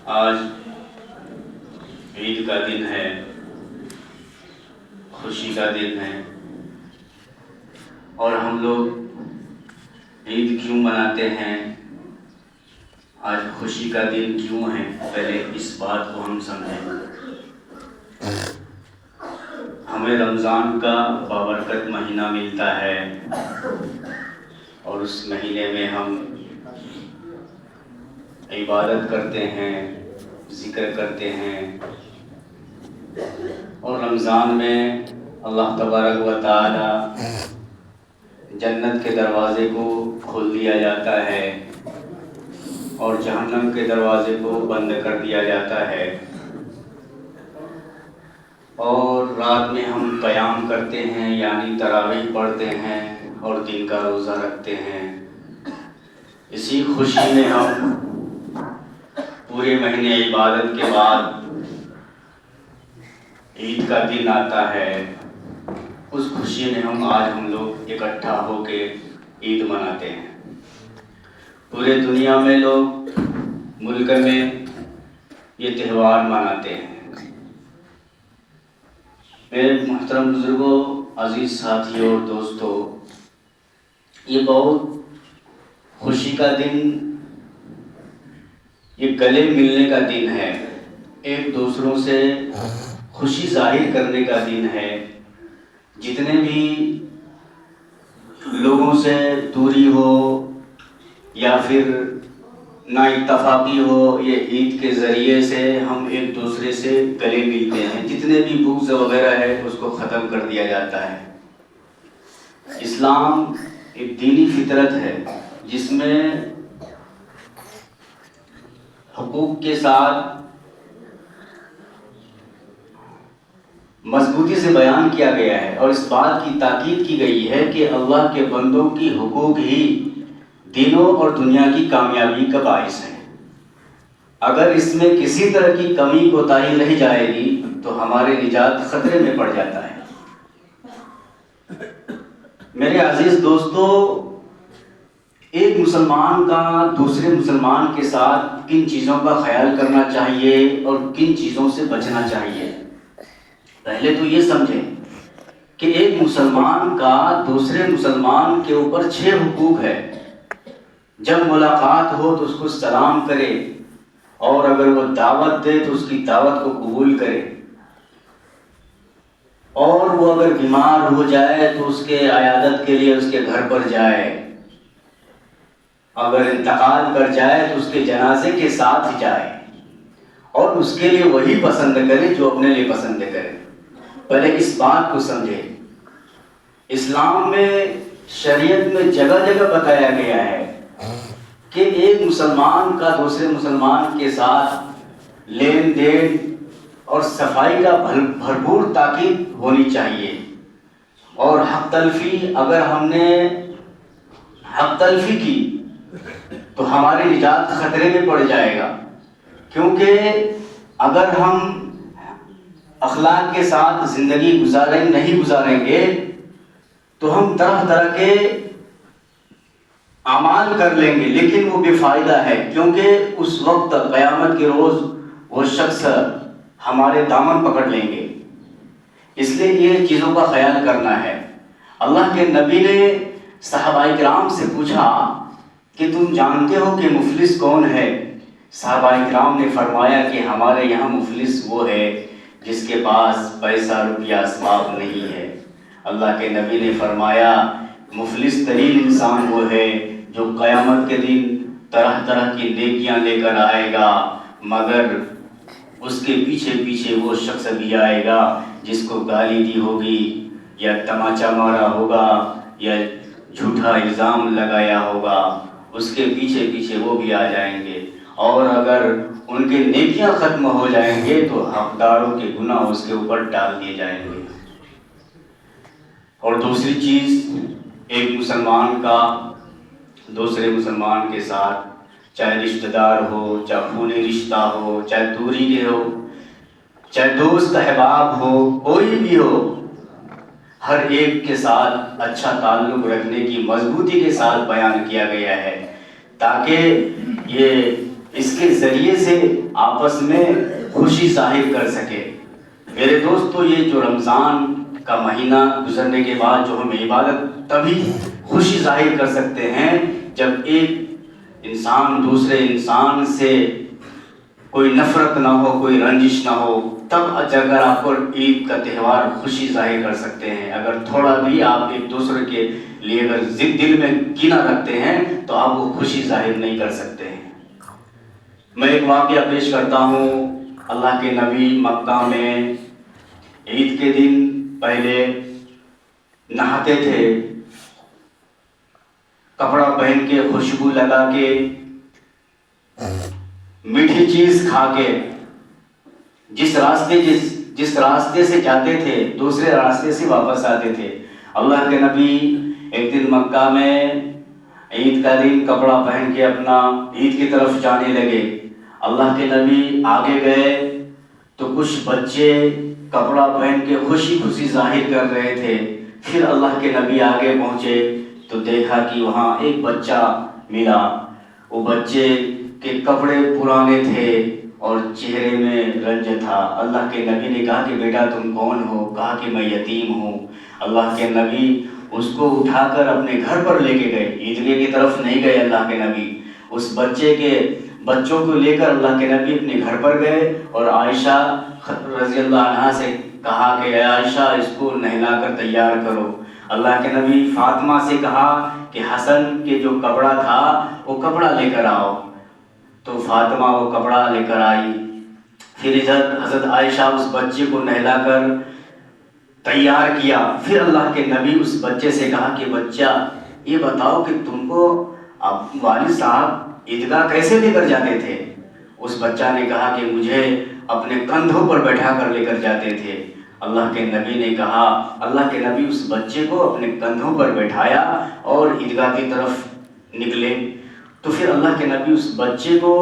آج عید کا دن ہے، خوشی کا دن ہے، اور ہم لوگ عید کیوں مناتے ہیں، آج خوشی کا دن کیوں ہے، پہلے اس بات کو ہم سمجھیں۔ ہمیں رمضان کا بابرکت مہینہ ملتا ہے، اور اس مہینے میں ہم عبادت کرتے ہیں، ذکر کرتے ہیں، اور رمضان میں اللہ تبارک و تعالی جنت کے دروازے کو کھول دیا جاتا ہے اور جہنم کے دروازے کو بند کر دیا جاتا ہے، اور رات میں ہم قیام کرتے ہیں یعنی تراویح پڑھتے ہیں اور دن کا روزہ رکھتے ہیں۔ اسی خوشی میں ہم پورے مہینے عبادت کے بعد عید کا دن آتا ہے، اس خوشی میں ہم لوگ اکٹھا ہو کے عید مناتے ہیں۔ پورے دنیا میں لوگ ملک میں یہ تہوار مناتے ہیں۔ میرے محترم بزرگوں، عزیز ساتھیوں اور دوستوں، یہ بہت خوشی کا دن، یہ گلے ملنے کا دن ہے، ایک دوسروں سے خوشی ظاہر کرنے کا دن ہے۔ جتنے بھی لوگوں سے دوری ہو یا پھر نا اتفاقی ہو، یہ عید کے ذریعے سے ہم ایک دوسرے سے گلے ملتے ہیں، جتنے بھی بغض وغیرہ ہے اس کو ختم کر دیا جاتا ہے۔ اسلام ایک دینی فطرت ہے جس میں حقوق کے ساتھ مضبوطی سے بیان کیا گیا ہے، اور اس بات کی تاکید کی گئی ہے کہ اللہ کے بندوں کی حقوق ہی دینوں اور دنیا کی کامیابی کا باعث ہے۔ اگر اس میں کسی طرح کی کمی کوتاہی رہ جائے گی تو ہمارے نجات خطرے میں پڑ جاتا ہے۔ میرے عزیز دوستو، ایک مسلمان کا دوسرے مسلمان کے ساتھ کن چیزوں کا خیال کرنا چاہیے اور کن چیزوں سے بچنا چاہیے، پہلے تو یہ سمجھیں کہ ایک مسلمان کا دوسرے مسلمان کے اوپر 6 حقوق ہے۔ جب ملاقات ہو تو اس کو سلام کرے، اور اگر وہ دعوت دے تو اس کی دعوت کو قبول کرے، اور وہ اگر بیمار ہو جائے تو اس کے عیادت کے لیے اس کے گھر پر جائے، اگر انتقال کر جائے تو اس کے جنازے کے ساتھ جائے، اور اس کے لیے وہی پسند کرے جو اپنے لیے پسند کرے۔ پہلے اس بات کو سمجھے، اسلام میں، شریعت میں جگہ جگہ بتایا گیا ہے کہ ایک مسلمان کا دوسرے مسلمان کے ساتھ لین دین اور صفائی کا بھرپور تاکید ہونی چاہیے، اور حق تلفی، اگر ہم نے حق تلفی کی تو ہماری نجات خطرے میں پڑ جائے گا، کیونکہ اگر ہم اخلاق کے ساتھ زندگی نہیں گزاریں گے تو ہم طرح طرح کے اعمال کر لیں گے، لیکن وہ بے فائدہ ہے، کیونکہ اس وقت قیامت کے روز وہ شخص ہمارے دامن پکڑ لیں گے۔ اس لیے یہ چیزوں کا خیال کرنا ہے۔ اللہ کے نبی نے صحابہ کرام سے پوچھا کہ تم جانتے ہو کہ مفلس کون ہے؟ صحابہ کرام نے فرمایا کہ ہمارے یہاں مفلس وہ ہے جس کے پاس پیسہ روپیہ اسباب نہیں ہے۔ اللہ کے نبی نے فرمایا مفلس ترین انسان وہ ہے جو قیامت کے دن طرح طرح کی نیکیاں لے کر آئے گا، مگر اس کے پیچھے پیچھے وہ شخص بھی آئے گا جس کو گالی دی ہوگی یا تماچا مارا ہوگا یا جھوٹا الزام لگایا ہوگا، اس کے پیچھے پیچھے وہ بھی آ جائیں گے، اور اگر ان کے نیکیاں ختم ہو جائیں گے تو حقداروں کے گناہ اس کے اوپر ڈال دیے جائیں گے۔ اور دوسری چیز، ایک مسلمان کا دوسرے مسلمان کے ساتھ، چاہے رشتہ دار ہو، چاہے خونی رشتہ ہو، چاہے دوری کے ہو، چاہے دوست احباب ہو، کوئی بھی ہو، ہر ایک کے ساتھ اچھا تعلق رکھنے کی مضبوطی کے ساتھ بیان کیا گیا ہے، تاکہ یہ اس کے ذریعے سے آپس میں خوشی ظاہر کر سکے۔ میرے دوستو، یہ جو رمضان کا مہینہ گزرنے کے بعد جو ہم عبادت تبھی خوشی ظاہر کر سکتے ہیں جب ایک انسان دوسرے انسان سے کوئی نفرت نہ ہو، کوئی رنجش نہ ہو، تب اگر آپ کو عید کا تہوار خوشی ظاہر کر سکتے ہیں۔ اگر تھوڑا بھی آپ ایک دوسرے کے لیے اگر دل میں کینہ رکھتے ہیں تو آپ وہ خوشی ظاہر نہیں کر سکتے ہیں۔ میں ایک واقعہ پیش کرتا ہوں۔ اللہ کے نبی مکہ میں عید کے دن پہلے نہاتے تھے، کپڑا پہن کے، خوشبو لگا کے، میٹھی چیز کھا کے، جس راستے سے جاتے تھے دوسرے راستے سے واپس آتے تھے۔ اللہ کے نبی ایک دن مکہ میں عید کا دن کپڑا پہن کے اپنا عید کی طرف جانے لگے۔ اللہ کے نبی آگے گئے تو کچھ بچے کپڑا پہن کے خوشی خوشی ظاہر کر رہے تھے۔ پھر اللہ کے نبی آگے پہنچے تو دیکھا کہ وہاں ایک بچہ ملا۔ وہ بچے کے کپڑے پرانے تھے اور چہرے میں رنج تھا۔ اللہ کے نبی نے کہا کہ بیٹا تم کون ہو؟ کہا کہ میں یتیم ہوں۔ اللہ کے نبی اس کو اٹھا کر اپنے گھر پر لے کے گئے، عیدگاہ کی طرف نہیں گئے۔ اللہ کے نبی اس بچوں کو لے کر اللہ کے نبی اپنے گھر پر گئے اور عائشہ رضی اللہ عنہا سے کہا کہ اے عائشہ اس کو نہلا کر تیار کرو۔ اللہ کے نبی فاطمہ سے کہا کہ حسن کے جو کپڑا تھا وہ کپڑا لے کر آؤ، تو فاطمہ وہ کپڑا لے کر آئی۔ پھر حضرت عائشہ اس بچے کو نہلا کر تیار کیا۔ پھر اللہ کے نبی اس بچے سے کہا کہ بچہ یہ بتاؤ کہ تم کو والد صاحب عیدگاہ کیسے لے کر جاتے تھے؟ اس بچہ نے کہا کہ مجھے اپنے کندھوں پر بیٹھا کر لے کر جاتے تھے۔ اللہ کے نبی نے کہا، اللہ کے نبی اس بچے کو اپنے کندھوں پر بیٹھایا اور عیدگاہ کی طرف نکلے۔ تو پھر اللہ کے نبی اس بچے کو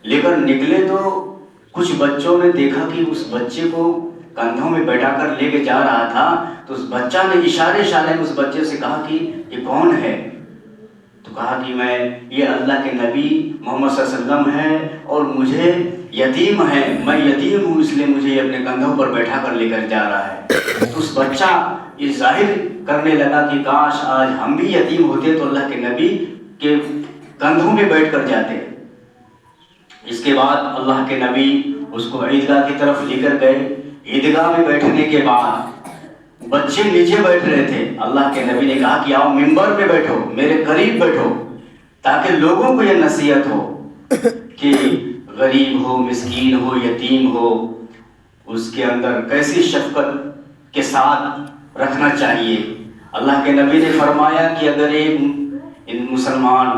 لے کر نکلے تو کچھ بچوں نے دیکھا کہ اس بچے کو کندھوں میں بیٹھا کر لے کے جا رہا تھا، تو اس بچہ نے اشارے میں اس بچے سے کہا کہ یہ کون ہے؟ تو کہا کہ یہ اللہ کے نبی محمد صلی اللہ علیہ وسلم ہے اور مجھے یتیم ہے، میں یتیم ہوں، اس لیے مجھے اپنے کندھوں پر بیٹھا کر لے کر جا رہا ہے۔ تو اس بچہ یہ ظاہر کرنے لگا کہ کاش آج ہم بھی یتیم ہوتے تو اللہ کے نبی کے کندھوں میں بیٹھ کر جاتے۔ اس کے بعد اللہ کے نبی اس کو عیدگاہ کی طرف لے کر گئے۔ عیدگاہ میں بیٹھنے کے بعد بچے نیچے بیٹھ رہے تھے۔ اللہ کے نبی نے کہا کہ آؤ ممبر پہ بیٹھو، میرے قریب بیٹھو، تاکہ لوگوں کو یہ نصیحت ہو کہ غریب ہو، مسکین ہو، یتیم ہو، اس کے اندر کیسی شفقت کے ساتھ رکھنا چاہیے۔ اللہ کے نبی نے فرمایا کہ اگر ایک مسلمان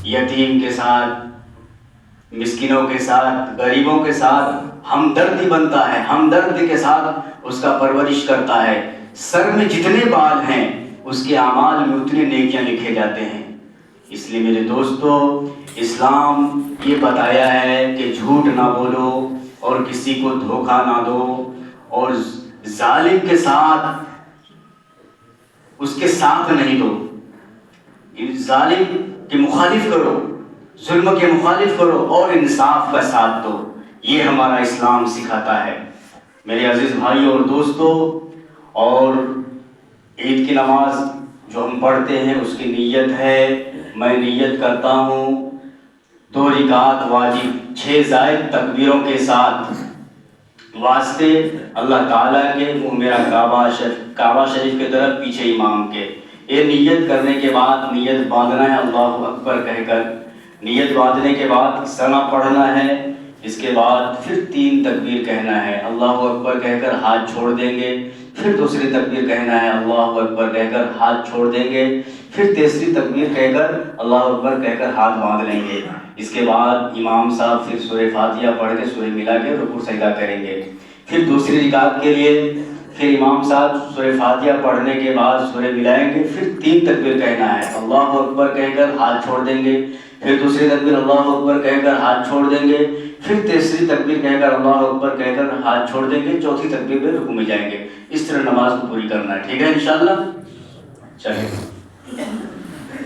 یتیم کے ساتھ، مسکینوں کے ساتھ، غریبوں کے ساتھ ہمدردی بنتا ہے، ہمدرد کے ساتھ اس کا پرورش کرتا ہے، سر میں جتنے بال ہیں اس کے اعمال میں اتنے نیکیاں لکھے جاتے ہیں۔ اس لیے میرے دوستو، اسلام یہ بتایا ہے کہ جھوٹ نہ بولو اور کسی کو دھوکہ نہ دو اور ظالم کے ساتھ اس کے ساتھ نہیں دو، ظالم کی مخالف کرو، ظلم کے مخالف کرو اور انصاف کا ساتھ دو۔ یہ ہمارا اسلام سکھاتا ہے۔ میرے عزیز بھائیوں اور دوستو، اور عید کی نماز جو ہم پڑھتے ہیں اس کی نیت ہے، میں نیت کرتا ہوں 2 رکعت واجب 6 زائد تکبیروں کے ساتھ، واسطے اللہ تعالیٰ کے، وہ میرا کعبہ شریف کی طرف پیچھے امام کے۔ یہ نیت کرنے کے بعد نیت باندھنا ہے اللہ اکبر کہہ کر۔ نیت باندھنے کے بعد ثنا پڑھنا ہے، اس کے بعد پھر 3 تکبیر کہنا ہے، اللہ اکبر کہہ کر ہاتھ چھوڑ دیں گے، پھر دوسری تکبیر کہنا ہے، اللہ اکبر کہہ کر ہاتھ چھوڑ دیں گے، پھر تیسری تکبیر کہہ کر اللہ اکبر کہہ کر ہاتھ باندھ لیں گے۔ اس کے بعد امام صاحب پھر سورہ فاتحہ پڑھ کے سورہ ملا کے رکوع سجدہ کریں گے۔ پھر دوسری رکعت کے لیے پھر امام صاحب سورہ فاتحہ پڑھنے کے بعد سورہ ملائیں گے، پھر 3 تکبیر کہنا ہے، اللہ اکبر کہہ کر ہاتھ چھوڑ دیں گے، پھر دوسری تکبیر اللہ اکبر کہہ کر ہاتھ چھوڑ دیں گے، پھر تیسری تکبیر کہہ کر اللہ اکبر کہہ کر ہاتھ چھوڑ دیں گے، چوتھی تکبیر میں رکوع میں جائیں گے۔ اس طرح نماز کو پوری کرنا ہے، ٹھیک ہے انشاءاللہ؟ چلیے